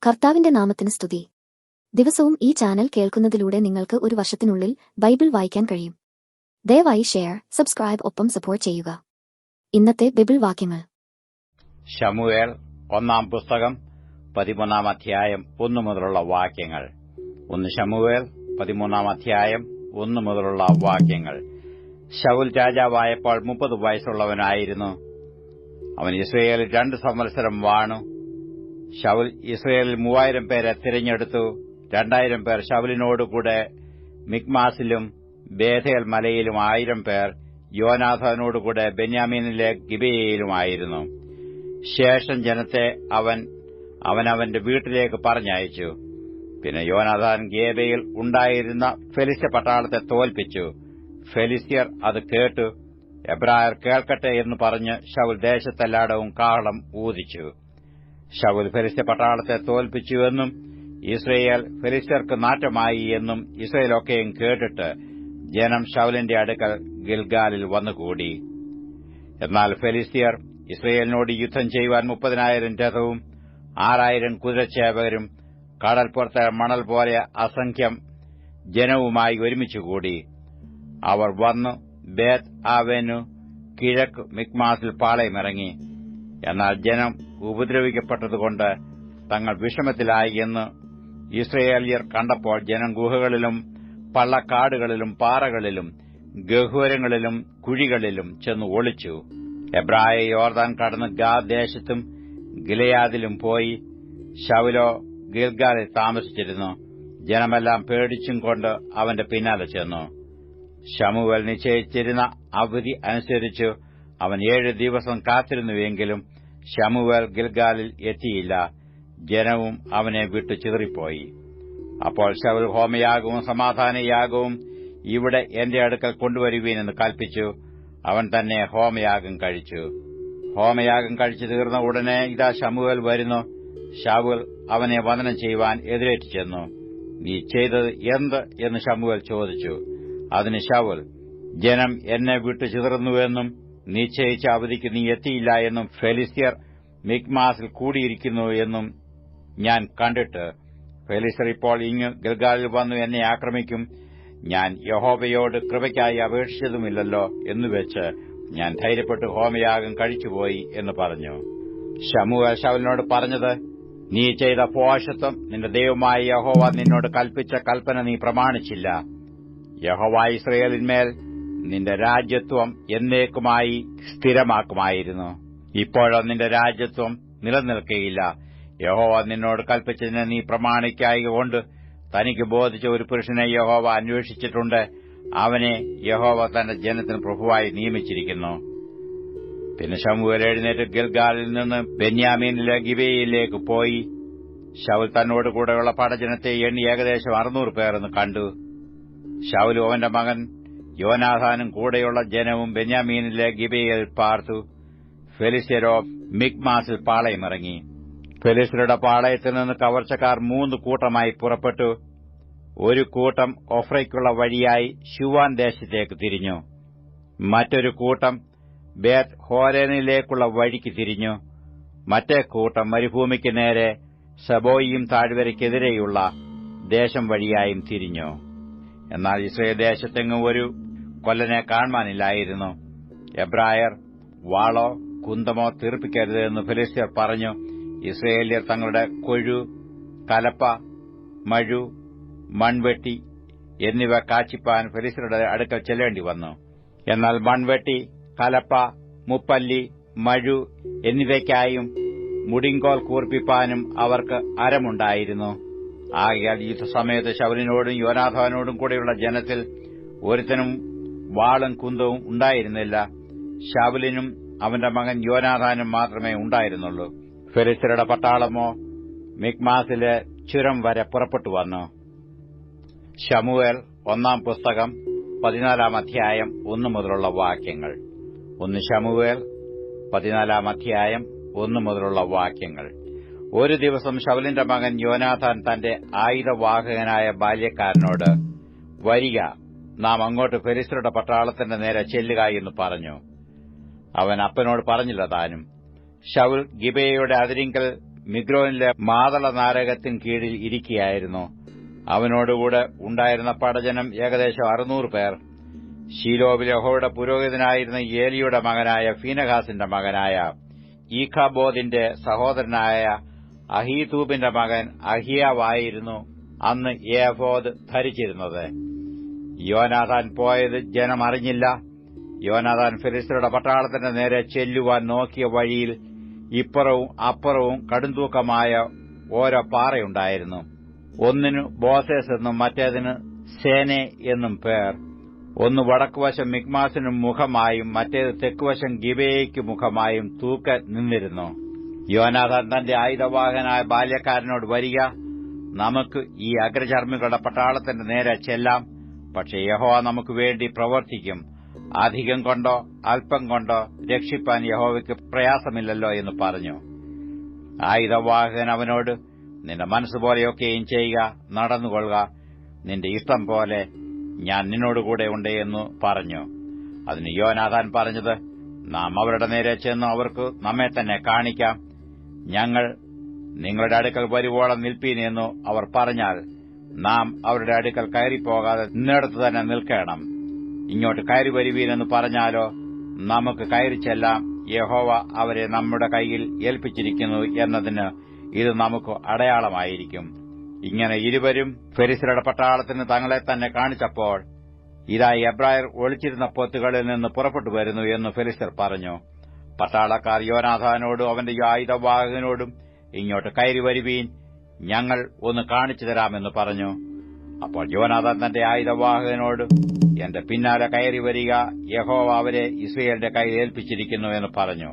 കർത്താവിന്റെ നാമത്തിന് സ്തുതി. ദിവസവും ഈ ചാനൽ കേൾക്കുന്നതിലൂടെ നിങ്ങൾക്ക് ഒരു വർഷത്തിനുള്ളിൽ ബൈബിൾ വായിക്കാൻ കഴിയും. ദയവായി ഷെയർ, സബ്സ്ക്രൈബ് ഒപ്പം സപ്പോർട്ട് ചെയ്യുക. ഇന്നത്തെ ബൈബിൾ വാക്യങ്ങൾ. ശമൂവേൽ ഒന്നാം പുസ്തകം 13 അധ്യായം 1 മുതലുള്ള വാക്യങ്ങൾ. 1 ശമൂവേൽ 13 അധ്യായം 1 മുതലുള്ള വാക്യങ്ങൾ. ശൌൽ രാജാവായപ്പോൾ 30 വയസ്സുള്ളവനായിരുന്നു. അവൻ ഇസ്രയേലിൽ 2 സംവത്സരം വാണു. ശൌൽ ഇസ്രയേലിൽ 3000 പേരെ തിരഞ്ഞെടുത്തു. 2000 പേർ ശൌലിനോടുകൂടെ മിക്മാസിലും ബേഥേൽ മലയിലും 1000 പേർ യോനാഥാനോടുകൂടെ ബെന്യാമീനിലെ ഗിബെയയിലുമായിരുന്നു. ശേഷം ജനത്തെ അവനവന്റെ വീട്ടിലേക്ക് പറഞ്ഞയച്ചു. പിന്നെ യോനാഥാൻ ഗേബയിൽ ഉണ്ടായിരുന്ന ഫെലിസ്ത്യ പട്ടാളത്തെ തോൽപ്പിച്ചു. ഫെലിസ്ത്യർ അത് കേട്ടു. എബ്രായർ കേൾക്കട്ടെ എന്ന് പറഞ്ഞ് ശൌൽ ദേശത്തെല്ലായിടവും കാഹളം ഊതിച്ചു. ശൌൽ ഫെലിസ്ത്യ പട്ടാളത്തെ തോൽപ്പിച്ചുവെന്നും ഇസ്രയേൽ ഫെലിസ്ത്യർക്ക് നാറ്റമായി എന്നും ഇസ്രയേലൊക്കെയും കേട്ടിട്ട് ജനം ശൌലിന്റെ അടുക്കൽ ഗിൽഗാലിൽ വന്നുകൂടി. എന്നാൽ ഫെലിസ്ത്യർ ഇസ്രയേലിനോട് യുദ്ധം ചെയ്യുവാൻ 30,000 രഥവും 6,000 കുതിരച്ചേവകരും കടൽപ്പുറത്തെ മണൽ പോലെ അസംഖ്യം ജനവുമായി ഒരുമിച്ചുകൂടി. അവർ വന്നു ബേത്ത് ആവെനു കിഴക്ക് മിക്മാസിൽ പാളയമിറങ്ങി. എന്നാൽ ജനം ഉപദ്രവിക്കപ്പെട്ടതുകൊണ്ട് തങ്ങൾ വിഷമത്തിലായി എന്ന് ഇസ്രയേല്യർ കണ്ടപ്പോൾ ജനം ഗുഹകളിലും പള്ളക്കാടുകളിലും പാറകളിലും ഗഹ്വരങ്ങളിലും കുഴികളിലും ചെന്ന് ഒളിച്ചു. എബ്രായ യോർദാൻ കടന്ന് ഗാദ് ദേശത്തും ഗിലെയാദിലും പോയി. ശൌലോ ഗിൽഗാലിൽ താമസിച്ചിരുന്നു. ജനമെല്ലാം പേടിച്ചും കൊണ്ട് അവന്റെ പിന്നാലെ ചെന്നു. ശമൂവേൽ നിശ്ചയിച്ചിരുന്ന അവധി അനുസരിച്ച് അവൻ 7 ദിവസം കാത്തിരുന്നുവെങ്കിലും ശമൂവേൽ ഗിൽഗാലിൽ എത്തിയില്ല. ജനവും അവനെ വിട്ടു ചിതറിപ്പോയി. അപ്പോൾ ശൌൽ ഹോമയാഗവും സമാധാനയാഗവും ഇവിടെ എന്റെ അടുക്കൽ കൊണ്ടുവരുവീനെന്ന് കൽപ്പിച്ചു. അവൻ തന്നെ ഹോമയാഗം കഴിച്ചു. ഹോമയാഗം കഴിച്ചു തീർന്ന ഉടനെ ഇതാ ശമൂവേൽ വരുന്നു. ശൌൽ അവനെ വന്ദനം ചെയ്യുവാൻ എതിരേറ്റു ചെന്നു. നീ ചെയ്തത് എന്ത് എന്ന് ശമൂവേൽ ചോദിച്ചു. അതിന് ശൌൽ, ജനം എന്നെ വിട്ടു ചിതറുന്നുവെന്നും നിശ്ചയിച്ച അവധിക്ക് നീ എത്തിയില്ല എന്നും ഫെലിസ്ത്യർ മിക്മാസിൽ കൂടിയിരിക്കുന്നു എന്നും ഞാൻ കണ്ടിട്ട് ഫെലിസ്ത്യർ ഇപ്പോൾ ഇങ്ങ് ഗിൽഗാലിൽ വന്നു എന്നെ ആക്രമിക്കും. ഞാൻ യഹോവയോട് കൃപയ്ക്കായി അപേക്ഷിച്ചതുമില്ലല്ലോ എന്നുവെച്ച് ഞാൻ ധൈര്യപ്പെട്ട് ഹോമയാഗം കഴിച്ചുപോയി എന്ന് പറഞ്ഞു. ശമൂവേൽ ശൌലിനോട് പറഞ്ഞത്, നീ ചെയ്ത ഭോഷത്വം നിന്റെ ദൈവമായ യഹോവ നിന്നോട് കൽപ്പിച്ച കൽപ്പന നീ പ്രമാണിച്ചില്ല. യഹോവ ഇസ്രയേലിന്മേൽ നിന്റെ രാജ്യത്വം എന്നേക്കുമായി സ്ഥിരമാക്കുമായിരുന്നു. ഇപ്പോഴോ നിന്റെ രാജ്യത്വം നിലനിൽക്കുകയില്ല. യഹോവ നിന്നോട് കൽപ്പിച്ചതിനെ നീ പ്രമാണിക്കായകൊണ്ട് തനിക്ക് ബോധിച്ച ഒരു പുരുഷനെ യഹോവ അന്വേഷിച്ചിട്ടുണ്ട്. അവനെ യഹോവ തന്റെ ജനത്തിന് പ്രഭുവായി നിയമിച്ചിരിക്കുന്നു. പിന്നെ ശമൂവേൽ എഴുന്നേറ്റ് ഗിൽഗാലിൽ നിന്ന് ബെന്യാമീനിലെ ഗിബെയയിലേക്ക് പോയി. ശൌൽ തന്നോട് കൂടെയുള്ള പടജനത്തെ എണ്ണി ഏകദേശം 600 പേർ എന്ന് കണ്ടു. ശൌലും അവന്റെ മകൻ യോനാഥാനും കൂടെയുള്ള ജനവും ബെന്യാമീനിലെ ഗിബെയയിൽ പാർത്തു. ഫെലിസ്ത്യരോ മിക്മാസിൽ പാളയമിറങ്ങി. ഫെലിസ്ത്യരുടെ പാളയത്തിൽ നിന്ന് കവർച്ചക്കാർ 3 കൂട്ടമായി പുറപ്പെട്ടു. ഒരു കൂട്ടം ഒഫ്രയ്ക്കുള്ള വഴിയായി ശുവാൻ ദേശത്തേക്ക് തിരിഞ്ഞു. മറ്റൊരു കൂട്ടം ബേത്ത് ഹോരനിലേക്കുള്ള വഴിക്ക് തിരിഞ്ഞു. മറ്റേ കൂട്ടം മരുഭൂമിക്ക് നേരെ സെബോയിം താഴ്വരയ്ക്കെതിരെയുള്ള ദേശം വഴിയായും തിരിഞ്ഞു. എന്നാൽ ഇസ്രയേൽ ദേശത്തെങ്ങും ഒരു കൊല്ലനെ കാണുവാനില്ലായിരുന്നു. എബ്രായർ വാളോ കുന്തമോ തീർപ്പിക്കരുത് എന്ന് ഫെലിസ്ത്യർ പറഞ്ഞു. ഇസ്രയേല്യർ തങ്ങളുടെ കൊഴു, കലപ്പ, മഴു, മൺവെട്ടി എന്നിവ കാച്ചിപ്പാൻ ഫെലിസ്ത്യരുടെ അടുക്കൽ ചെല്ലേണ്ടി വന്നു. എന്നാൽ മൺവെട്ടി, കലപ്പ, മുപ്പല്ലി, മഴു എന്നിവയ്ക്കായും മുടിങ്കോൽ കൂർപ്പിപ്പാനും അവർക്ക് അരമുണ്ടായിരുന്നു. ആകയാൽ യുദ്ധസമയത്ത് ശൌലിനോടും യോനാഥാനോടും കൂടെയുള്ള ജനത്തിൽ ഒരുത്തനും വാളും കുന്തവും ഉണ്ടായിരുന്നില്ല. ശൌലിനും അവന്റെ മകൻ യോനാഥാനും മാത്രമേ ഉണ്ടായിരുന്നുള്ളൂ. ഫെലിസ്ത്യരുടെ പട്ടാളമോ മിക്മാസിലെ ചുരം വരെ പുറപ്പെട്ടു വന്നു. ശമൂവേൽ ഒന്നാം പുസ്തകം 14 അധ്യായം 1 മുതലുള്ള വാക്യങ്ങൾ. 1 ശമൂവേൽ 14 അധ്യായം 1 മുതലുള്ള വാക്യങ്ങൾ. ഒരു ദിവസം ശൌലിന്റെ മകൻ യോനാഥാൻ തന്റെ ആയുധവാഹകനായ ബാല്യക്കാരനോട്, വരിക, നാം അങ്ങോട്ട് ഫെലിസ്ത്യരുടെ പട്ടാളത്തിന്റെ നേരെ ചെല്ലുക എന്ന് പറഞ്ഞു. അവൻ അപ്പനോട് പറഞ്ഞില്ല താനും. ശൌൽ ഗിബെയയുടെ അതിരിങ്കൽ മിഗ്രോനിലെ മാതള നാരകത്തിന് കീഴിൽ ഇരിക്കുകയായിരുന്നു. അവനോടുകൂടെ ഉണ്ടായിരുന്ന പടജനം ഏകദേശം 600 പേർ. ശീലോവിൽ യഹോവയുടെ പുരോഹിതനായിരുന്ന ഏലിയുടെ മകനായ ഫീനഹാസിന്റെ മകനായ ഈഖാബോദിന്റെ സഹോദരനായ അഹീതൂബിന്റെ മകൻ അഹിയാവായിരുന്നു അന്ന് ഏഫോദ് ധരിച്ചിരുന്നത്. യോനാഥാൻ പോയത് ജനം അറിഞ്ഞില്ല. യോനാഥാൻ ഫെലിസ്ത്യരുടെ പട്ടാളത്തിന്റെ നേരെ ചെല്ലുവാൻ നോക്കിയ വഴിയിൽ ഇപ്പുറവും അപ്പുറവും കടുംതൂക്കമായ ഓരോ പാറയുണ്ടായിരുന്നു. ഒന്നിനു ബോസേസ് എന്നും മറ്റേതിന് സേനെ എന്നും പേർ. ഒന്ന് വടക്കുവശം മിക്മാസിനു മുഖമായും മറ്റേത് തെക്കുവശം ഗിബെയയ്ക്കു മുഖമായും തൂക്ക നിന്നിരുന്നു. യോനാഥാൻ തന്റെ ആയുധവാഹനായ ബാല്യക്കാരനോട്, വരിക, നമുക്ക് ഈ അഗ്രചർമ്മികളുടെ പട്ടാളത്തിന്റെ നേരെ ചെല്ലാം. പക്ഷേ യഹോവ നമുക്ക് വേണ്ടി പ്രവർത്തിക്കും. അധികം കൊണ്ടോ അല്പം കൊണ്ടോ രക്ഷിപ്പാൻ യഹോവയ്ക്ക് പ്രയാസമില്ലല്ലോ എന്ന് പറഞ്ഞു. ആയുധവാഹകൻ അവനോട്, നിന്റെ മനസ്സുപോലെയൊക്കെയും ചെയ്യുക, നടന്നുകൊള്ളുക, നിന്റെ ഇഷ്ടം പോലെ ഞാൻ നിന്നോടുകൂടെ ഉണ്ട് എന്ന് പറഞ്ഞു. അതിന് യോനാഥാൻ പറഞ്ഞത്, നാം അവരുടെ നേരെ ചെന്ന് അവർക്ക് നമ്മെ തന്നെ കാണിക്കാം. ഞങ്ങൾ നിങ്ങളുടെ അടുക്കൽ വരുവോളം നിൽപ്പീൻ എന്നു അവർ പറഞ്ഞാൽ നാം അവരുടെ അടുക്കൽ കയറിപ്പോകാതെ നിന്നിടത്ത് തന്നെ നിൽക്കണം. ഇങ്ങോട്ട് കയറി വരുവീനെന്ന് പറഞ്ഞാലോ നമുക്ക് കയറി ചെല്ലാം. യഹോവ അവരെ നമ്മുടെ കൈയിൽ ഏൽപ്പിച്ചിരിക്കുന്നു എന്നതിന് ഇത് നമുക്ക് അടയാളമായിരിക്കും. ഇങ്ങനെ ഇരുവരും ഫെലിസ്ത്യരുടെ പട്ടാളത്തിന് തങ്ങളെ തന്നെ കാണിച്ചപ്പോൾ, ഇതാ എബ്രായർ ഒളിച്ചിരുന്ന പൊത്തുകളിൽ നിന്ന് പുറപ്പെട്ടു വരുന്നു എന്ന് ഫെലിസ്ത്യർ പറഞ്ഞു. പട്ടാളക്കാർ യോനാഥാനോടും അവന്റെ ആയുധവാഹകനോടും, ഇങ്ങോട്ട് കയറി വരുവീൻ, ഞങ്ങൾ ഒന്ന് കാണിച്ചു തരാമെന്ന് പറഞ്ഞു. അപ്പോൾ യോനാഥാൻ തന്റെ ആയുധവാഹകനോട്, എന്റെ പിന്നാലെ കയറി വരിക, യഹോവ അവരെ ഇസ്രായേലിന്റെ കയ്യിൽ ഏൽപ്പിച്ചിരിക്കുന്നു എന്ന് പറഞ്ഞു.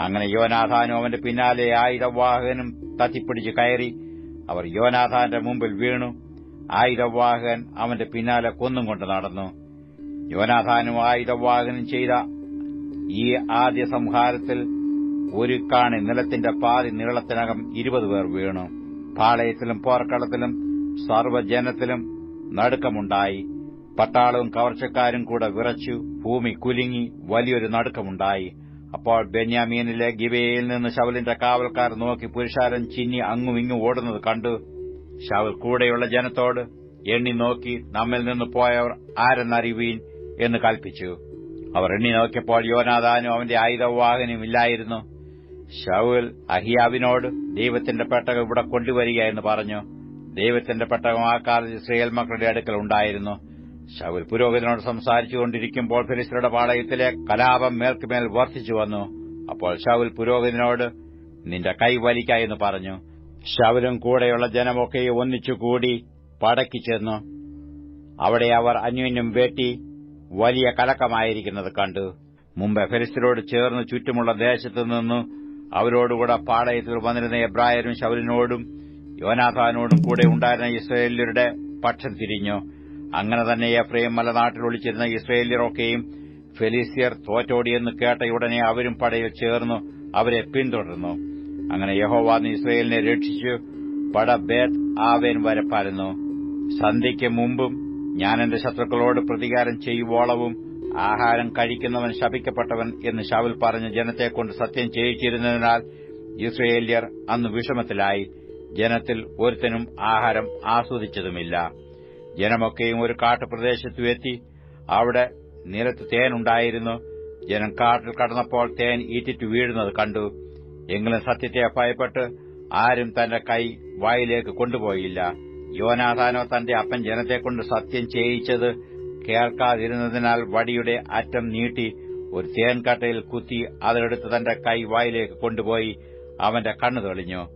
അങ്ങനെ യോനാഥാനും അവന്റെ പിന്നാലെ ആയുധവാഹകനും തത്തിപ്പിടിച്ച് കയറി. അവർ യോനാഥാന്റെ മുമ്പിൽ വീണു. ആയുധവാഹകൻ അവന്റെ പിന്നാലെ കൊന്നും കൊണ്ട് നടന്നു. യോനാഥാനും ആയുധവാഹകനും ചെയ്ത ഈ ആദ്യ സംഹാരത്തിൽ ഒരു കാണി നിലത്തിന്റെ പാതി നീളത്തിനകം 20 പേർ വീണു. പാളയത്തിലും പോർക്കളത്തിലും സർവ്വജനത്തിലും നടുക്കമുണ്ടായി. പട്ടാളവും കവർച്ചക്കാരും കൂടെ വിറച്ചു. ഭൂമി കുലുങ്ങി വലിയൊരു നടുക്കമുണ്ടായി. അപ്പോൾ ബെന്യാമീനിലെ ഗിബെയയിൽ നിന്ന് ശൌലിന്റെ കാവൽക്കാർ നോക്കി പുരുഷാരം ചിന്നി അങ്ങുമിങ്ങും ഓടുന്നത് കണ്ടു. ശൌൽ കൂടെയുള്ള ജനത്തോട്, എണ്ണി നോക്കി നമ്മിൽ നിന്ന് പോയവർ ആരെന്നറിവീൻ എന്ന് കൽപ്പിച്ചു. അവർ എണ്ണി നോക്കിയപ്പോൾ യോനാഥാനും അവന്റെ ആയുധവാഹകനും ഇല്ലായിരുന്നു. ശൌൽ അഹിയാവിനോട്, ദൈവത്തിന്റെ പെട്ടകം ഇവിടെ കൊണ്ടുവരിക എന്ന് പറഞ്ഞു. ദൈവത്തിന്റെ പെട്ടകം ആ കാലത്ത് ഇസ്രായേൽ മക്കളുടെ അടുക്കൽ ഉണ്ടായിരുന്നു. ശൌൽ പുരോഹിതനോട് സംസാരിച്ചുകൊണ്ടിരിക്കുമ്പോൾ ഫെലിസ്ത്യരുടെ പാളയത്തിലെ കലാപം മേൽക്കുമേൽ വർദ്ധിച്ചു വന്നു. അപ്പോൾ ശൌൽ പുരോഹിതനോട്, നിന്റെ കൈ വലിക്ക എന്ന് പറഞ്ഞു. ശൌലും കൂടെയുള്ള ജനമൊക്കെ ഒന്നിച്ചുകൂടി പടക്കി ചെന്നു. അവിടെ അവർ അന്യോന്യം വെട്ടി വലിയ കലക്കമായിരിക്കുന്നത് കണ്ടു. മുമ്പ് ഫെലിസ്ത്യരോട് ചേർന്ന് ചുറ്റുമുള്ള ദേശത്തു നിന്നു അവരോടുകൂടെ പാളയത്തിൽ വന്നിരുന്ന എബ്രായരും ശൌലിനോടും യോനാഥാനോടും കൂടെ ഉണ്ടായിരുന്ന ഇസ്രായേല്യരുടെ പക്ഷം തിരിഞ്ഞു. അങ്ങനെ തന്നെ എഫ്രയീം മലനാട്ടിൽ ഒളിച്ചിരുന്ന ഇസ്രായേല്യരൊക്കെയും ഫെലിസ്ത്യർ തോറ്റോടിയെന്ന് കേട്ടയുടനെ അവരും പടയിൽ ചേർന്നു അവരെ പിന്തുടർന്നു. അങ്ങനെ യഹോവ ഇസ്രായേലിനെ രക്ഷിച്ചു പട ബേത് ആവേൻ വരെ പരന്നു. സന്ധ്യയ്ക്ക് മുമ്പും ഞാൻ എന്റെ ശത്രുക്കളോട് പ്രതികാരം ചെയ്യുവോളവും ആഹാരം കഴിക്കുന്നവൻ ശപിക്കപ്പെട്ടവൻ എന്ന് ശൌൽ പറഞ്ഞ ജനത്തെക്കൊണ്ട് സത്യം ചെയ്യിച്ചിരുന്നതിനാൽ ഇസ്രായേല്യർ അന്ന് വിഷമത്തിലായി. ജനത്തിൽ ഒരുത്തനും ആഹാരം ആസ്വദിച്ചതുമില്ല. ജനമൊക്കെയും ഒരു കാട്ടുപ്രദേശത്തു എത്തി. അവിടെ നിലത്ത് തേനുണ്ടായിരുന്നു. ജനം കാട്ടിൽ കടന്നപ്പോൾ തേൻ ഈറ്റിറ്റു വീഴുന്നത് കണ്ടു. എങ്കിലും സത്യത്തെ ഭയപ്പെട്ട് ആരും തന്റെ കൈ വായിലേക്ക് കൊണ്ടുപോയില്ല. യോനാഥാനോ തന്റെ അപ്പൻ ജനത്തെക്കൊണ്ട് സത്യം ചെയ്യിച്ചത് കേൾക്കാതിരുന്നതിനാൽ വടിയുടെ അറ്റം നീട്ടി ഒരു തേൻകട്ടയിൽ കുത്തി അതെടുത്ത് തന്റെ കൈ വായിലേക്ക് കൊണ്ടുപോയി അവന്റെ കണ്ണു തെളിഞ്ഞു.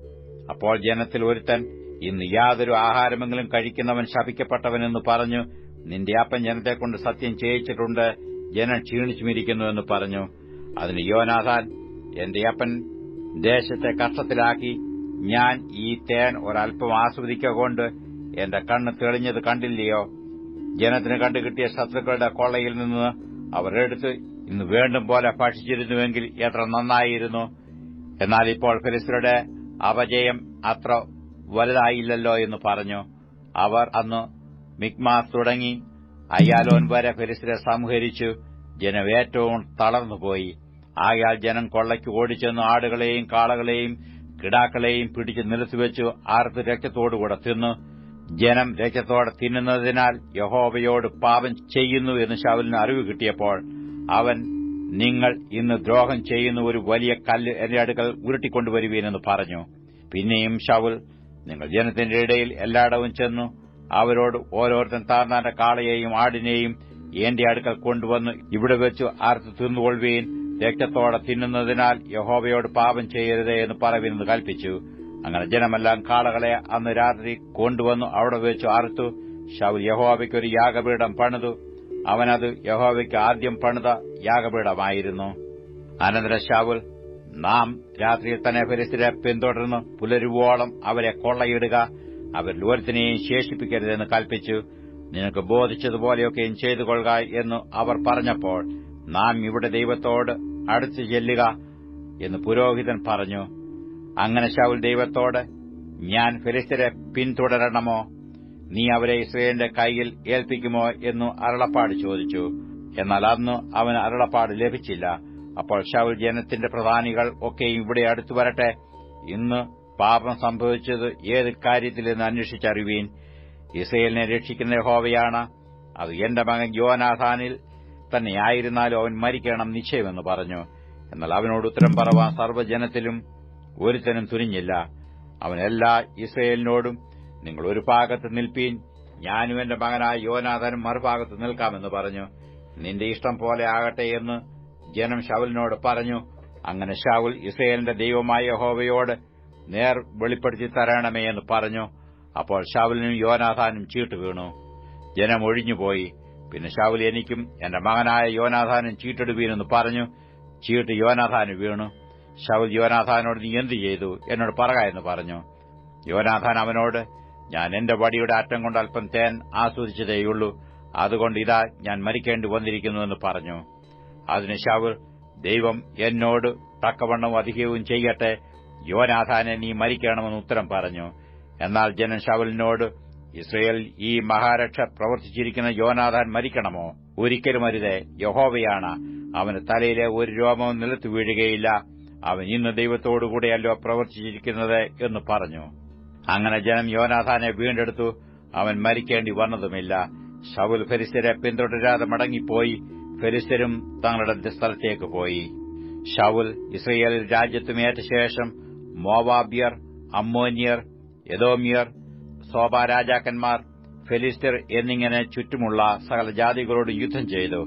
അപ്പോൾ ജനത്തിൽ ഒരുത്തൻ, ഇന്ന് യാതൊരു ആഹാരമെങ്കിലും കഴിക്കുന്നവൻ ശപിക്കപ്പെട്ടവനെന്ന് പറഞ്ഞു. നിന്റെ അപ്പൻ ജനത്തെക്കൊണ്ട് സത്യം ചെയ്യിച്ചിട്ടുണ്ട്, ജനം ക്ഷീണിച്ചുമിരിക്കുന്നു എന്ന് പറഞ്ഞു. അതിന് യോനാഥാൻ, എന്റെ അപ്പൻ ദേശത്തെ കഷ്ടത്തിലാക്കി ഞാൻ ഈ തേൻ ഒരൽപ്പം ആസ്വദിക്കൊണ്ട് എന്റെ കണ്ണ് തെളിഞ്ഞത് കണ്ടില്ലയോ? ജനത്തിന് കണ്ടുകിട്ടിയ ശത്രുക്കളുടെ കൊള്ളയിൽ നിന്ന് അവരെടുത്ത് ഇന്ന് വേണ്ടും പോലെ ഭക്ഷിച്ചിരുന്നുവെങ്കിൽ എത്ര നന്നായിരുന്നു. എന്നാൽ ഇപ്പോൾ ഫെലിസ്ത്യരുടെ അപജയം അത്ര വലുതായില്ലല്ലോ എന്ന് പറഞ്ഞു. അവർ അന്ന് മിക്മാസ് തുടങ്ങി അയ്യാലോൻ വരെ ഫെലിസ്ത്യരെ സംഹരിച്ചു. ജനം ഏറ്റവും തളർന്നുപോയി. ആകയാൽ ജനം കൊള്ളയ്ക്ക് ഓടിച്ചെന്ന് ആടുകളെയും കാളകളെയും കിടാക്കളെയും പിടിച്ച് നിലത്തുവെച്ചു അറുത്ത് രക്തത്തോടുകൂടെ തിന്നു. ജനം രക്തത്തോടെ തിന്നുന്നതിനാൽ യഹോവയോട് പാപം ചെയ്യുന്നു എന്ന് ശൌലിന് അറിവ് കിട്ടിയപ്പോൾ അവൻ, നിങ്ങൾ ഇന്ന് ദ്രോഹം ചെയ്യുന്ന ഒരു വലിയ കല്ല് എന്റെ അടുക്കൽ ഉരുട്ടിക്കൊണ്ടുവരുവീനെന്ന് പറഞ്ഞു. പിന്നെയും ശൌൽ, നിങ്ങൾ ജനത്തിന്റെ ഇടയിൽ എല്ലായിടവും ചെന്നു അവരോട്, ഓരോരുത്തൻ താന്താന്റെ കാളയെയും ആടിനെയും എന്റെ അടുക്കൽ കൊണ്ടുവന്ന് ഇവിടെ വെച്ചു അറുത്ത് തിന്നുകൊള്ളുവീൻ, രക്തത്തോടെ തിന്നുന്നതിനാൽ യഹോവയോട് പാപം ചെയ്യരുതേ എന്ന് പറവീനെന്ന് കൽപ്പിച്ചു. അങ്ങനെ ജനമെല്ലാം കാളകളെ അന്ന് രാത്രി കൊണ്ടുവന്നു അവിടെ വെച്ചു അറുത്തു. ശൌൽ യഹോവയ്ക്കൊരു യാഗപീഠം പണിതു. അവനത് യഹോവയ്ക്ക് ആദ്യം പണിത യാഗപീഠമായിരുന്നു. അനന്തരം ശൌൽ, നാം രാത്രിയിൽ തന്നെ ഫെലിസ്ത്യരെ പിന്തുടർന്ന് പുലരുവോളം അവരെ കൊള്ളയിടുക, അവരിൽ ഒരുത്തിനെയും ശേഷിപ്പിക്കരുതെന്ന് കൽപ്പിച്ചു. നിനക്ക് ബോധിച്ചതുപോലെയൊക്കെയും ചെയ്തുകൊള്ളുക എന്ന് അവർ പറഞ്ഞപ്പോൾ, നാം ഇവിടെ ദൈവത്തോട് അടുത്തു ചെല്ലുക എന്ന് പുരോഹിതൻ പറഞ്ഞു. അങ്ങനെ ശൌൽ ദൈവത്തോട്, ഞാൻ ഫെലിസ്ത്യരെ പിന്തുടരണമോ? നീ അവരെ ഇസ്രായേലിന്റെ കൈയിൽ ഏൽപ്പിക്കുമോ എന്ന് അരുളപ്പാട് ചോദിച്ചു. എന്നാൽ അന്ന് അവന് അരുളപ്പാട് ലഭിച്ചില്ല. അപ്പോൾ ശൌൽ ജനത്തിന്റെ പ്രധാനികൾ ഒക്കെയും ഇവിടെ അടുത്തു വരട്ടെ, ഇന്ന് പാപം സംഭവിച്ചത് ഏത് കാര്യത്തിലെന്ന് അന്വേഷിച്ചറിവീൻ. ഇസ്രായേലിനെ രക്ഷിക്കുന്ന യഹോവയാണ്. അത് എന്റെ മകൻ യോനാഥാനിൽ തന്നെയായിരുന്നാലും അവൻ മരിക്കണം നിശ്ചയമെന്ന് പറഞ്ഞു. എന്നാൽ അവനോട് ഉത്തരം പറവാൻ സർവ്വജനത്തിലും ഒരുത്തനും തുനിഞ്ഞില്ല. അവൻ എല്ലാ ഇസ്രായേലിനോടും, നിങ്ങൾ ഒരു ഭാഗത്ത് നിൽപ്പീൻ, ഞാനും എന്റെ മകനായ യോനാഥാനും മറുഭാഗത്ത് നിൽക്കാമെന്ന് പറഞ്ഞു. നിന്റെ ഇഷ്ടം പോലെ ആകട്ടെ എന്ന് ജനം ശൌലിനോട് പറഞ്ഞു. അങ്ങനെ ശൌൽ ഇസ്രായേലിന്റെ ദൈവമായ യഹോവയോട് നേർ വെളിപ്പെടുത്തി തരണമേ എന്ന് പറഞ്ഞു. അപ്പോൾ ശൌലിനും യോനാഥാനും ചീട്ട് വീണു. ജനം ഒഴിഞ്ഞുപോയി. പിന്നെ ശൌൽ, എനിക്കും എന്റെ മകനായ യോനാഥാനും ചീട്ടിടുവീനെന്ന് പറഞ്ഞു. ചീട്ട് യോനാഥാന് വീണു. ശൌൽ യോനാഥാനോട്, നീ എന്തു ചെയ്തു? എന്നോട് പറക എന്ന് പറഞ്ഞു. യോനാഥാൻ അവനോട്, ഞാൻ എന്റെ വടിയുടെ അറ്റം കൊണ്ട് അല്പം തേൻ ആസ്വദിച്ചതേയുള്ളൂ, അതുകൊണ്ട് ഇതാ ഞാൻ മരിക്കേണ്ടി വന്നിരിക്കുന്നുവെന്ന് പറഞ്ഞു. അതിന് ശൌൽ, ദൈവം എന്നോട് തക്കവണ്ണവും അധികവും ചെയ്യട്ടെ, യോനാഥാനെ നീ മരിക്കണമെന്ന് ഉത്തരം പറഞ്ഞു. എന്നാൽ ജനം ശൌലിനോട്, ഇസ്രായേൽ ഈ മഹാരക്ഷ പ്രവർത്തിച്ചിരിക്കുന്ന യോനാഥാൻ മരിക്കണമോ? ഒരിക്കലും അരുതേ, യഹോവയാണ്, അവന് തലയിലെ ഒരു രോമവും നിലത്ത് വീഴുകയില്ല, അവൻ ഇന്ന് ദൈവത്തോടുകൂടെയല്ലോ പ്രവർത്തിച്ചിരിക്കുന്നത് എന്ന് പറഞ്ഞു. അങ്ങനെ ജനം യോനാഥാനെ വീണ്ടെടുത്തു. അവൻ മരിക്കേണ്ടി വന്നതുമില്ല. ശൌൽ ഫെലിസ്ത്യരെ പിന്തുടരാതെ മടങ്ങിപ്പോയി. ഫെലിസ്ത്യരും തങ്ങളുടെ സ്ഥലത്തേക്ക് പോയി. ശൌൽ ഇസ്രായേൽ രാജ്യത്തുമേറ്റ ശേഷം മോവാബ്യർ, അമ്മോന്യർ, എദോമ്യർ, സോബാ രാജാക്കന്മാർ, ഫെലിസ്ത്യർ എന്നിങ്ങനെ ചുറ്റുമുള്ള സകല ജാതികളോട് യുദ്ധം ചെയ്തു.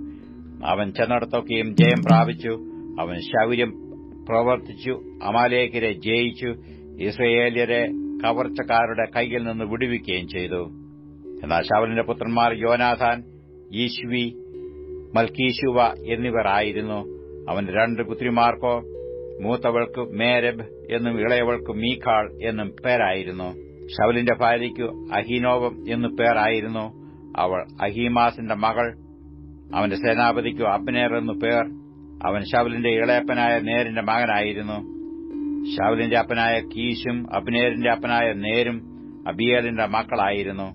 അവൻ ചെന്നിടത്തൊക്കെയും ജയം പ്രാപിച്ചു. അവൻ ശൗര്യം പ്രവർത്തിച്ചു അമാലേക്യരെ ജയിച്ചു. ഇസ്രായേല്യരെ കവർച്ചക്കാരുടെ കൈയിൽ നിന്ന് വിടുവിക്കുകയും ചെയ്തു. എന്നാൽ ശൌലിന്റെ പുത്രന്മാർ യോനാഥാൻ, യിശ്വി, മൽക്കീശുവ എന്നിവർ ആയിരുന്നു. അവന്റെ 2 പുത്രിമാർക്കോ മൂത്തവൾക്ക് മേരബ് എന്നും ഇളയവൾക്ക് മീഖാൾ എന്നും പേരായിരുന്നു. ശൌലിന്റെ ഭാര്യയ്ക്കു അഹീനോവം എന്നു പേരായിരുന്നു. അവൾ അഹീമാസിന്റെ മകൾ. അവന്റെ സേനാപതിക്കു അബ്നേർ എന്നു പേർ. അവൻ ശൌലിന്റെ ഇളയപ്പനായ നേരിന്റെ മകനായിരുന്നു. ശൌലിന്റെ അപ്പനായ കീശും അബ്നേരിന്റെ അപ്പനായ നേരും അബിയേലിന്റെ മക്കളായിരുന്നു.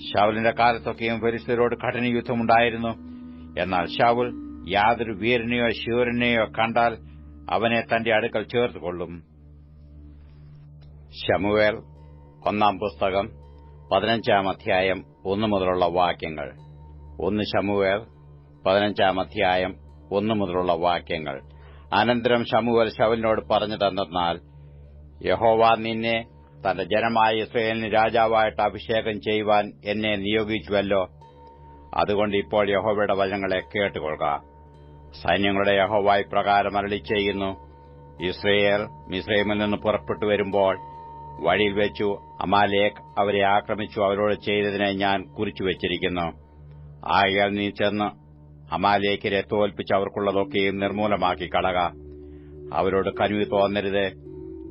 ശൌലിന്റെ കാലത്തൊക്കെയും ഫെലിസ്ത്യരോട് കഠിനയുദ്ധമുണ്ടായിരുന്നു. എന്നാൽ ശൌൽ യാതൊരു വീരനെയോ ശൂരനെയോ കണ്ടാൽ അവനെ തന്റെ അടുക്കൽ ചേർത്തുകൊള്ളും. ശമൂവേൽ 1 പുസ്തകം 15 അധ്യായം 1 മുതലുള്ള വാക്യങ്ങൾ. 1 ശമൂവേൽ 15 1 മുതലുള്ള വാക്യങ്ങൾ. അനന്തരം ശമൂവേൽ ശൌലിനോട് പറഞ്ഞതെന്നാൽ, യഹോവ നിന്നെ തന്റെ ജനമായ ഇസ്രായേലിന് രാജാവായിട്ട് അഭിഷേകം ചെയ്യുവാൻ എന്നെ നിയോഗിച്ചുവല്ലോ. അതുകൊണ്ട് ഇപ്പോൾ യഹോവയുടെ വചനങ്ങളെ കേട്ടുകൊള്ളുക. സൈന്യങ്ങളുടെ യഹോവ ഇപ്രകാരം അരുളിച്ചെയ്യുന്നു, ഇസ്രായേൽ മിസ്രയീമിൽ നിന്ന് പുറപ്പെട്ടു വരുമ്പോൾ വഴിയിൽ വെച്ചു അമാലേക്ക് അവരെ ആക്രമിച്ചു അവരോട് ചെയ്തതിനെ ഞാൻ കുറിച്ചുവച്ചിരിക്കുന്നു. ആകയാൽ നീ ചെന്ന് അമാലേക്യരെ തോൽപ്പിച്ച് അവർക്കുള്ളതൊക്കെയും നിർമൂലമാക്കി കളക. അവരോട് കനിവ് തോന്നരുത്.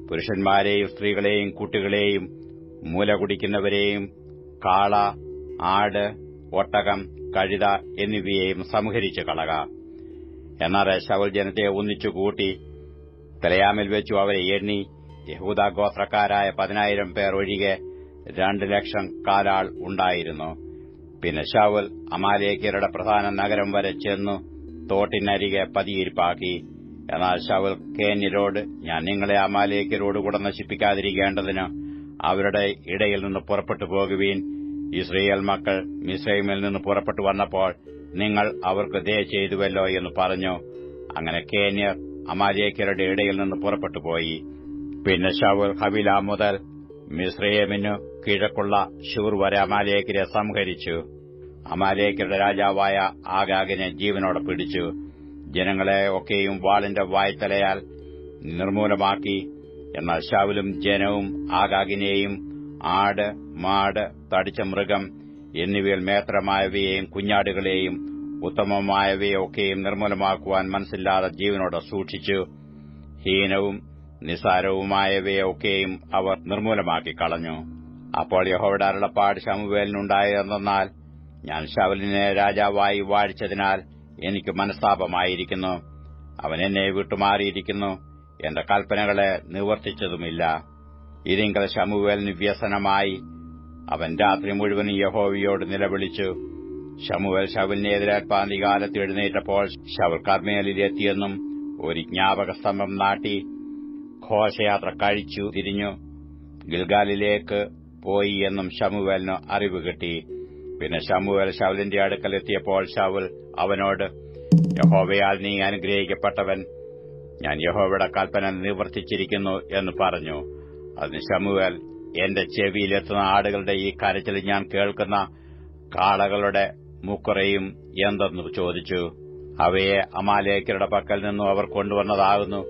പുരുഷന്മാരെയും സ്ത്രീകളെയും കുട്ടികളെയും മൂല കുടിക്കുന്നവരെയും കാള, ആട്, ഒട്ടകം, കഴുത എന്നിവയെയും സംഹരിച്ചു കളക. എന്നാൽ ശൌൽ ജനത്തെ ഒന്നിച്ചുകൂട്ടി തെലയാമിൽ വെച്ചു അവരെ എണ്ണി. യഹൂദാ ഗോത്രക്കാരായ 10,000 പേർ ഒഴികെ 2,00,000 കാലാൾ ഉണ്ടായിരുന്നു. പിന്നെ ശൌൽ അമാലേക്യരുടെ പ്രധാന നഗരം വരെ ചെന്നു തോട്ടിനരികെ പതിയിരിപ്പാക്കി. എന്നാൽ ശൌൽ കേന്യരോട്, ഞാൻ നിങ്ങളെ അമാലേക്യരോടുകൂടെ നശിപ്പിക്കാതിരിക്കേണ്ടതിന് അവരുടെ ഇടയിൽ നിന്ന് പുറപ്പെട്ടു പോകുവീൻ. ഇസ്രായേൽ മക്കൾ മിസ്രയീമിൽ നിന്ന് പുറപ്പെട്ടു വന്നപ്പോൾ നിങ്ങൾ അവർക്ക് ദയ ചെയ്തുവല്ലോ എന്ന് പറഞ്ഞു. അങ്ങനെ കേന്യർ അമാലേക്യരുടെ ഇടയിൽ നിന്ന് പുറപ്പെട്ടുപോയി. പിന്നെ ശൌൽ ഹവീല മുതൽ മിസ്രയീമിനു കിഴക്കുള്ള ശൂർ വരെ അമാലേക്യരെ സംഹരിച്ചു. അമാലേക്യരുടെ രാജാവായ ആഗാഗിനെ ജീവനോടെ പിടിച്ചു. ജനങ്ങളെ ഒക്കെയും വാളിന്റെ വായ്ത്തലയാൽ നിർമൂലമാക്കി. എന്നാൽ ശൌലും ജനവും ആഗാഗിനെയും ആട്, മാട്, തടിച്ച മൃഗം എന്നിവയിൽ മേത്രമായവയെയും കുഞ്ഞാടുകളെയും ഉത്തമമായവയൊക്കെയും നിർമൂലമാക്കുവാൻ മനസ്സില്ലാതെ ജീവനോടെ സൂക്ഷിച്ചു. ഹീനവും നിസാരവുമായവയൊക്കെയും അവർ നിർമൂലമാക്കി കളഞ്ഞു. അപ്പോൾ യഹോവയുടെ അരുളപ്പാട് ശമൂവേലിനുണ്ടായതെന്നാൽ, ഞാൻ ശൌലിനെ രാജാവായി വാഴിച്ചതിനാൽ എനിക്ക് മനസ്താപമായിരിക്കുന്നു. അവൻ എന്നെ വിട്ടുമാറിയിരിക്കുന്നു, എന്റെ കൽപ്പനകളെ നിവർത്തിച്ചതുമില്ല. ഇതിങ്കൽ ശമൂവേലിന് വ്യസനമായി. അവൻ രാത്രി മുഴുവനും യഹോവയോട് നിലവിളിച്ചു. ശമൂവേൽ ശൌലിനെ എതിരേൽപ്പാൻ കാലത്ത് എഴുന്നേറ്റപ്പോൾ ശൌൽ കർമ്മേലിലെത്തിയെന്നും ഒരു ജ്ഞാപകസ്തംഭം നാട്ടി ഘോഷയാത്ര കഴിച്ചു തിരിഞ്ഞു ഗിൽഗാലിലേക്ക് പോയി എന്നും ശമൂവേലിന് അറിവ് കിട്ടി. പിന്നെ ശമൂവേൽ ശൌലിന്റെ അടുക്കൽ എത്തിയപ്പോൾ ശൌൽ അവനോട്, യഹോവയാൽ നീ അനുഗ്രഹിക്കപ്പെട്ടവൻ, ഞാൻ യഹോവയുടെ കൽപ്പന നിവർത്തിച്ചിരിക്കുന്നു എന്ന് പറഞ്ഞു. അതിന് ശമൂവേൽ, എന്റെ ചെവിയിലെത്തുന്ന ആടുകളുടെ ഈ കരച്ചിൽ ഞാൻ കേൾക്കുന്ന കാളകളുടെ മുക്കുറയും എന്തെന്ന് ചോദിച്ചു. അവയെ അമാലേക്യരുടെ പക്കൽ നിന്നും അവർ കൊണ്ടുവന്നതാകുന്നു.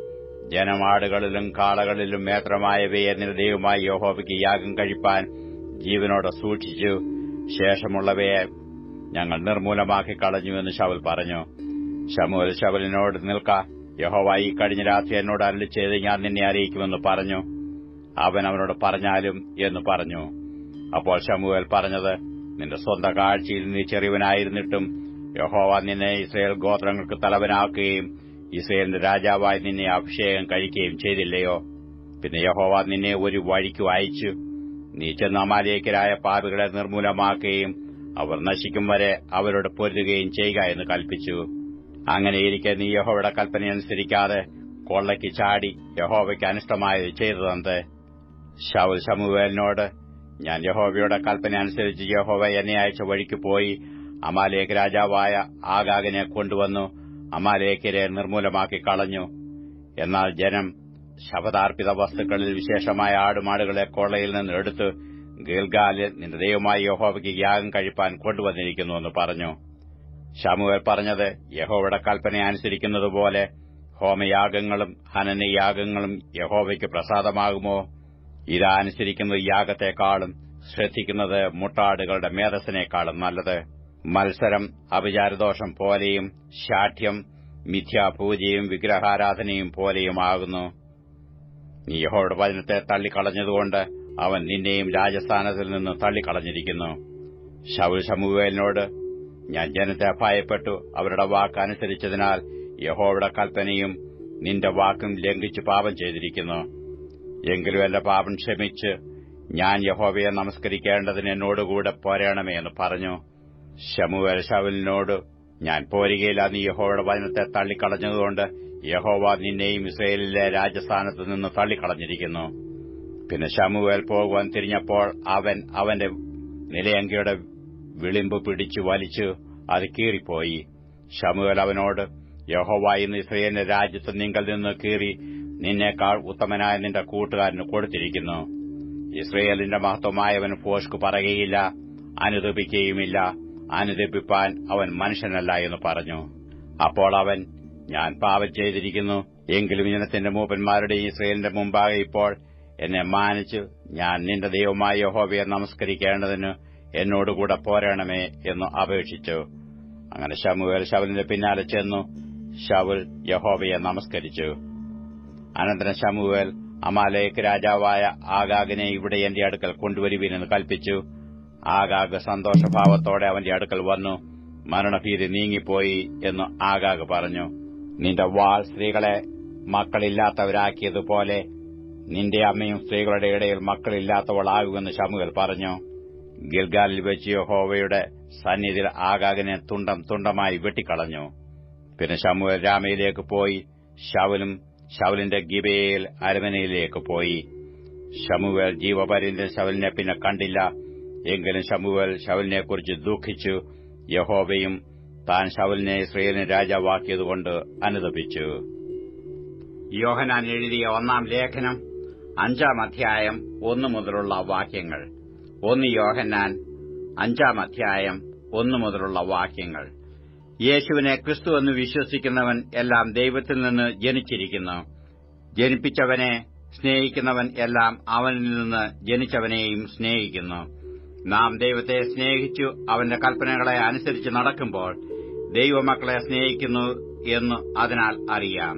ജനമാടുകളിലും കാളകളിലും മേത്രമായവയെ നിന്റെ ദൈവമായ യഹോവയ്ക്ക് യാഗം കഴിപ്പാൻ ജീവനോടെ സൂക്ഷിച്ചു. ശേഷമുള്ളവയെ ഞങ്ങൾ നിർമൂലമാക്കി കളഞ്ഞു എന്ന് ശൌൽ പറഞ്ഞു. ശമൂവേൽ ശൌലിനോട്, നിൽക്ക, യഹോവ ഈ കഴിഞ്ഞ രാത്രി എന്നോട് അരുളിച്ചെയ്ത് ഞാൻ നിന്നെ അറിയിക്കുമെന്ന് പറഞ്ഞു. അവൻ അവനോട് പറഞ്ഞാലും എന്ന് പറഞ്ഞു. അപ്പോൾ ശമൂവേൽ പറഞ്ഞത്, നിന്റെ സ്വന്തം കാഴ്ചയിൽ നീ ചെറിയവനായിരുന്നിട്ടും യഹോവ നിന്നെ ഇസ്രായേൽ ഗോത്രങ്ങൾക്ക് തലവനാക്കുകയും ഇസ്രായേലിന്റെ രാജാവായി നിന്നെ അഭിഷേകം കഴിക്കുകയും ചെയ്തില്ലയോ? പിന്നെ യഹോവ നിന്നെ ഒരു വഴിക്കു അയച്ചു. നീ ചെന്ന് അമാലേക്യരായ പാപികളെ നിർമൂലമാക്കുകയും അവർ നശിക്കും വരെ അവരോട് പൊരുതുകയും ചെയ്യുക എന്ന് കൽപ്പിച്ചു. അങ്ങനെയിരിക്കെ നീ യഹോവയുടെ കൽപ്പനയനുസരിക്കാതെ കൊള്ളയ്ക്ക് ചാടി യഹോവയ്ക്ക് അനിഷ്ടമായത് ചെയ്തതെന്ത്? ശൌൽ ശമൂവേലിനോട്, ഞാൻ യഹോവയുടെ കൽപ്പന അനുസരിച്ച് യഹോവ എന്നെ അയച്ച വഴിക്ക് പോയി അമാലേക് രാജാവായ ആഗാഗിനെ കൊണ്ടുവന്നു അമാലേക്യരെ നിർമൂലമാക്കി കളഞ്ഞു. എന്നാൽ ജനം ശപഥാർപ്പിത വസ്തുക്കളിൽ വിശേഷമായ ആടുമാടുകളെ കൊള്ളയിൽ നിന്ന് എടുത്ത് ഗിൽഗാലിൽ നിന്റെ ദൈവമായ യഹോവയ്ക്ക് യാഗം കഴിപ്പാൻ കൊണ്ടുവന്നിരിക്കുന്നുവെന്ന് പറഞ്ഞു. ശമൂവേൽ പറഞ്ഞത്, യഹോവയുടെ കൽപ്പന അനുസരിക്കുന്നതുപോലെ ഹോമയാഗങ്ങളും ഹനനയാഗങ്ങളും യഹോവയ്ക്ക് പ്രസാദമാകുമോ? ഇതാ അനുസരിക്കുന്നത് യാഗത്തെക്കാളും ശ്രദ്ധിക്കുന്നത് മുട്ടാടുകളുടെ മേധസ്സിനേക്കാളും നല്ലത്. മത്സരം അഭിചാരദോഷം പോലെയും ശാഠ്യം മിഥ്യാപൂജയും വിഗ്രഹാരാധനയും പോലെയുമാകുന്നു. നീ യഹോവയുടെ വചനത്തെ തള്ളിക്കളഞ്ഞതുകൊണ്ട് അവൻ നിന്നെയും രാജസ്ഥാനത്തിൽ നിന്ന് തള്ളിക്കളഞ്ഞിരിക്കുന്നു. ശൌൽ ശമൂവേലിനോട്, ഞാൻ ജനത്തെ ഭയപ്പെട്ടു അവരുടെ വാക്ക് അനുസരിച്ചതിനാൽ യഹോവയുടെ കൽപ്പനയും നിന്റെ വാക്കും ലംഘിച്ച് പാപം ചെയ്തിരിക്കുന്നു. എങ്കിലും എന്റെ പാപം ക്ഷമിച്ച് ഞാൻ യഹോവയെ നമസ്കരിക്കേണ്ടതിന് എന്നോടുകൂടെ പോരേണമേ എന്ന് പറഞ്ഞു. ശമൂവേൽ ശൌലിനോട്, ഞാൻ പോരുകയില്ല, നീ യഹോവയുടെ വചനത്തെ തള്ളിക്കളഞ്ഞതുകൊണ്ട് യഹോവ നിന്നെയും ഇസ്രായേലിലെ രാജസ്ഥാനത്ത് നിന്ന് തള്ളിക്കളഞ്ഞിരിക്കുന്നു. പിന്നെ ശമൂവേൽ പോകുവാൻ തിരിഞ്ഞപ്പോൾ അവൻ അവന്റെ നിലയങ്കിയുടെ വിളിമ്പ് പിടിച്ചു വലിച്ചു അത് കീറിപ്പോയി. ശമൂവേൽ അവനോട്, യഹോവ ഇന്ന് ഇസ്രായേലിന്റെ രാജ്യത്ത് നിങ്കൽ നിന്ന് കീറി നിന്നേക്കാൾ ഉത്തമനായ നിന്റെ കൂട്ടുകാരന് കൊടുത്തിരിക്കുന്നു. ഇസ്രായേലിന്റെ മഹത്വമായവൻ ഭോഷ്ക് പറയുകയില്ല, അനുതപിക്കുകയുമില്ല. അനുതപിപ്പാൻ അവൻ മനുഷ്യനല്ല എന്ന് പറഞ്ഞു. അപ്പോൾ അവൻ, ഞാൻ പാപം ചെയ്തിരിക്കുന്നു. എങ്കിലും ജനത്തിന്റെ മൂപ്പന്മാരുടെയും ഇസ്രായേലിന്റെ മുമ്പാകെ ഇപ്പോൾ എന്നെ മാനിച്ച് ഞാൻ നിന്റെ ദൈവമായ യഹോവയെ നമസ്കരിക്കേണ്ടതിന് എന്നോടുകൂടെ പോരണമേ എന്ന് അപേക്ഷിച്ചു. അങ്ങനെ ശമൂവേൽ ശൌലിന്റെ പിന്നാലെ ചെന്നു ശൌൽ യഹോവയെ നമസ്കരിച്ചു. അനന്തരം ശമൂവേൽ അമാലേക് രാജാവായ ആഗാഗിനെ ഇവിടെ എന്റെ അടുക്കൽ കൊണ്ടുവരുവീനെന്ന് കൽപ്പിച്ചു. ആഗാഗ് സന്തോഷഭാവത്തോടെ അവന്റെ അടുക്കൽ വന്നു. മരണഭീതി നീങ്ങിപ്പോയി എന്ന് ആഗാഗ് പറഞ്ഞു. നിന്റെ വാൾ സ്ത്രീകളെ മക്കളില്ലാത്തവരാക്കിയതുപോലെ നിന്റെ അമ്മയും സ്ത്രീകളുടെ ഇടയിൽ മക്കളില്ലാത്തവളാകുമെന്ന് ശമൂവേൽ പറഞ്ഞു. ഗിൽഗാലിൽ വെച്ച് യഹോവയുടെ സന്നിധിയിൽ ആഗാഗിനെ തുണ്ടം തുണ്ടമായി വെട്ടിക്കളഞ്ഞു. പിന്നെ ശമൂവേൽ രാമയിലേക്ക് പോയി ശൌലിന്റെ ഗിബെയയിൽ അരമനയിലേക്ക് പോയി. ശമൂവേൽ ജീവപര്യന്തം ശൌലിനെ പിന്നെ കണ്ടില്ല. എങ്കിലും ശമൂവേൽ ശൌലിനെക്കുറിച്ച് ദുഃഖിച്ചു. യഹോവയും താൻ ശൌലിനെ ഇസ്രായേലിന് രാജാവാക്കിയതുകൊണ്ട് അനുതപിച്ചു. യോഹന്നാൻ എഴുതിയ 1 ലേഖനം 5 അധ്യായം 1 മുതലുള്ള വാക്യങ്ങൾ. 1 യോഹന്നാൻ 5 അധ്യായം 1 മുതലുള്ള വാക്യങ്ങൾ. യേശുവിനെ ക്രിസ്തുവെന്ന് വിശ്വസിക്കുന്നവൻ എല്ലാം ദൈവത്തിൽ നിന്ന് ജനിച്ചിരിക്കുന്നു. ജനിപ്പിച്ചവനെ സ്നേഹിക്കുന്നവൻ എല്ലാം അവനിൽ നിന്ന് ജനിച്ചവനെയും സ്നേഹിക്കുന്നു. നാം ദൈവത്തെ സ്നേഹിച്ചു അവന്റെ കൽപ്പനകളെ അനുസരിച്ച് നടക്കുമ്പോൾ ദൈവമക്കളെ സ്നേഹിക്കുന്നു എന്ന് അതിനാൽ അറിയാം.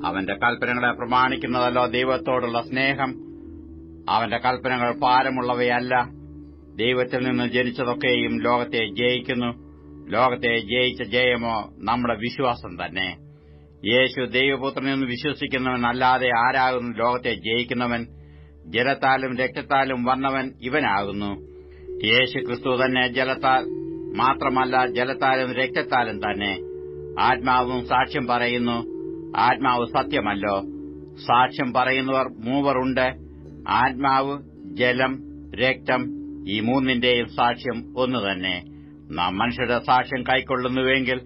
അവന്റെ കൽപ്പനകളെ പ്രമാണിക്കുന്നതല്ലോ ദൈവത്തോടുള്ള സ്നേഹം. അവന്റെ കൽപ്പനകൾ ഭാരമുള്ളവയല്ല. ദൈവത്തിൽ നിന്ന് ജനിച്ചതൊക്കെയും ലോകത്തെ ജയിക്കുന്നു. ലോകത്തെ ജയിച്ച ജയമോ നമ്മുടെ വിശ്വാസം തന്നെ. യേശു ദൈവപുത്രനെന്ന് വിശ്വസിക്കുന്നവനല്ലാതെ ആരാകുന്നു ലോകത്തെ ജയിക്കുന്നവൻ? ജലത്താലും രക്തത്താലും വന്നവൻ ഇവനാകുന്നു, യേശു ക്രിസ്തു തന്നെ. ജലത്താൽ മാത്രമല്ല, ജലത്താലും രക്തത്താലും തന്നെ. ആത്മാവും സാക്ഷ്യം പറയുന്നു. ആത്മാവ് സത്യമല്ലോ. സാക്ഷ്യം പറയുന്നവർ 3 ഉണ്ട്. ആത്മാവ്, ജലം, രക്തം, ഈ 3ന്റെയും സാക്ഷ്യം ഒന്നു തന്നെ. നാം മനുഷ്യരുടെ സാക്ഷ്യം കൈക്കൊള്ളുന്നുവെങ്കിൽ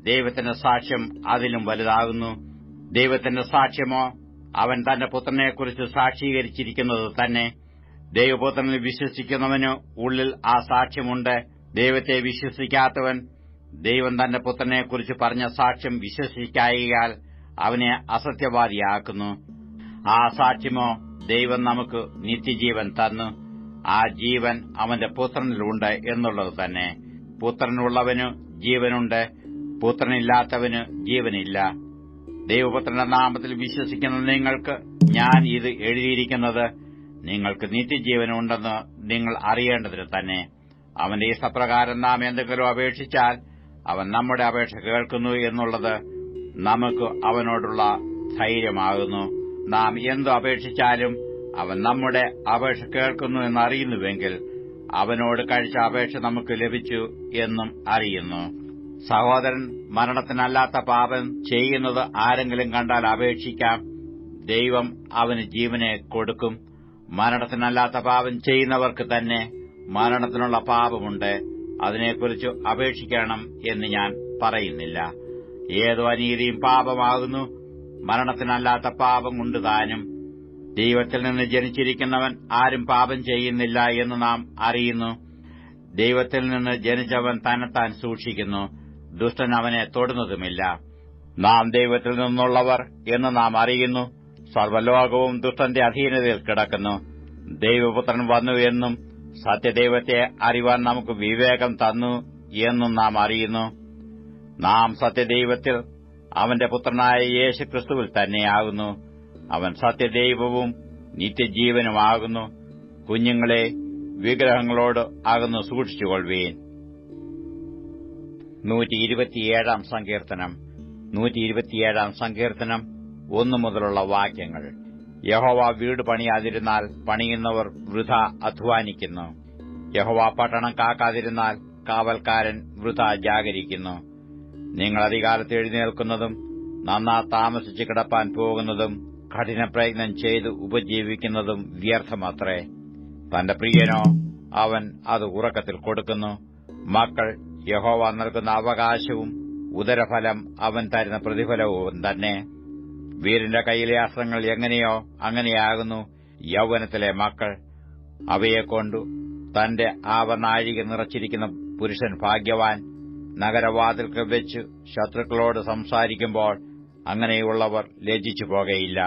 ദൈവത്തിന്റെ സാക്ഷ്യം അതിലും വലുതാകുന്നു. ദൈവത്തിന്റെ സാക്ഷ്യമോ അവൻ തന്റെ പുത്രനെക്കുറിച്ച് സാക്ഷീകരിച്ചിരിക്കുന്നത് തന്നെ. ദൈവപുത്രനിൽ വിശ്വസിക്കുന്നവന് ഉള്ളിൽ ആ സാക്ഷ്യമുണ്ട്. ദൈവത്തെ വിശ്വസിക്കാത്തവൻ ദൈവം തന്റെ പുത്രനെക്കുറിച്ച് പറഞ്ഞ സാക്ഷ്യം വിശ്വസിക്കായികയാൽ അവനെ അസത്യവാദിയാക്കുന്നു. ആ സാക്ഷ്യമോ ദൈവം നമുക്ക് നിത്യജീവൻ തന്നു. ആ ജീവൻ അവന്റെ പുത്രനിലുണ്ട് എന്നുള്ളത് തന്നെ. പുത്രനുള്ളവന് ജീവനുണ്ട്, പുത്രനില്ലാത്തവന് ജീവനില്ല. ദൈവപുത്രന്റെ നാമത്തിൽ വിശ്വസിക്കുന്ന നിങ്ങൾക്ക് ഞാൻ ഇത് എഴുതിയിരിക്കുന്നത് നിങ്ങൾക്ക് നിത്യജീവനുണ്ടെന്ന് നിങ്ങൾ അറിയേണ്ടതിന് തന്നെ. അവന്റെ ഇഷ്ടപ്രകാരം നാം എന്തെങ്കിലും അപേക്ഷിച്ചാൽ അവൻ നമ്മുടെ അപേക്ഷ കേൾക്കുന്നു എന്നുള്ളത് നമുക്ക് അവനോടുള്ള ധൈര്യമാകുന്നു. നാം എന്തു അപേക്ഷിച്ചാലും അവൻ നമ്മുടെ അപേക്ഷ കേൾക്കുന്നു എന്നറിയുന്നുവെങ്കിൽ അവനോട് കഴിച്ച അപേക്ഷ നമുക്ക് ലഭിച്ചു എന്നും അറിയുന്നു. സഹോദരൻ മരണത്തിനല്ലാത്ത പാപം ചെയ്യുന്നത് ആരെങ്കിലും കണ്ടാൽ അപേക്ഷിക്കാം, ദൈവം അവന് ജീവനെ കൊടുക്കും. മരണത്തിനല്ലാത്ത പാപം ചെയ്യുന്നവർക്ക് തന്നെ മരണത്തിനുള്ള പാപമുണ്ട്. അതിനെക്കുറിച്ച് അപേക്ഷിക്കണം എന്ന് ഞാൻ പറയുന്നില്ല. ഏതോ അനീതിയും പാപമാകുന്നു. മരണത്തിനല്ലാത്ത പാപം കൊണ്ട് താനും. ദൈവത്തിൽ നിന്ന് ജനിച്ചിരിക്കുന്നവൻ ആരും പാപം ചെയ്യുന്നില്ല എന്ന് നാം അറിയുന്നു. ദൈവത്തിൽ നിന്ന് ജനിച്ചവൻ തന്നെത്താൻ സൂക്ഷിക്കുന്നു, ദുഷ്ടൻ അവനെ തൊടുന്നതുമില്ല. നാം ദൈവത്തിൽ നിന്നുള്ളവർ എന്ന് നാം അറിയുന്നു. സർവ്വലോകവും ദുഷ്ടന്റെ അധീനതയിൽ കിടക്കുന്നു. ദൈവപുത്രൻ വന്നു എന്നും സത്യദൈവത്തെ അറിവാൻ നമുക്ക് വിവേകം തന്നു എന്നും നാം അറിയുന്നു. നാം സത്യദൈവത്തിൽ അവന്റെ പുത്രനായ യേശു ക്രിസ്തുവിൽ തന്നെയാകുന്നു. അവൻ സത്യദൈവവും നിത്യജീവനുമാകുന്നു. കുഞ്ഞുങ്ങളെ, വിഗ്രഹങ്ങളോട് അകന്നു സൂക്ഷിച്ചുകൊള്ളുവീൻ. 127 സങ്കീർത്തനം. 127 സങ്കീർത്തനം 1 മുതലുള്ള വാക്യങ്ങൾ. യഹോവ വീട് പണിയാതിരുന്നാൽ പണിയുന്നവർ വൃഥാ അധ്വാനിക്കുന്നു. യഹോവ പട്ടണം കാക്കാതിരുന്നാൽ കാവൽക്കാരൻ വൃഥാ ജാഗരിക്കുന്നു. നിങ്ങൾ അധികാലത്ത് എഴുന്നേൽക്കുന്നതും നന്നാ താമസിച്ച് കിടപ്പാൻ പോകുന്നതും കഠിനപ്രയത്നം ചെയ്ത് ഉപജീവിക്കുന്നതും വ്യർത്ഥമത്രേ. തന്റെ പ്രിയനോ അവൻ അത് ഉറക്കത്തിൽ കൊടുക്കുന്നു. മക്കൾ യഹോവ നൽകുന്ന അവകാശവും ഉദരഫലം അവൻ തരുന്ന പ്രതിഫലവും തന്നെ. വീരന്റെ കൈയിലെ അസ്ത്രങ്ങൾ എങ്ങനെയോ അങ്ങനെയാകുന്നു യൗവനത്തിലെ മക്കൾ. അവയെക്കൊണ്ടു തന്റെ ആവനാഴിക നിറച്ചിരിക്കുന്ന പുരുഷൻ ഭാഗ്യവാൻ. നഗരവാതിൽക്കൽ വെച്ച് ശത്രുക്കളോട് സംസാരിക്കുമ്പോൾ അങ്ങനെയുള്ളവർ ലജ്ജിച്ചു പോകയില്ല.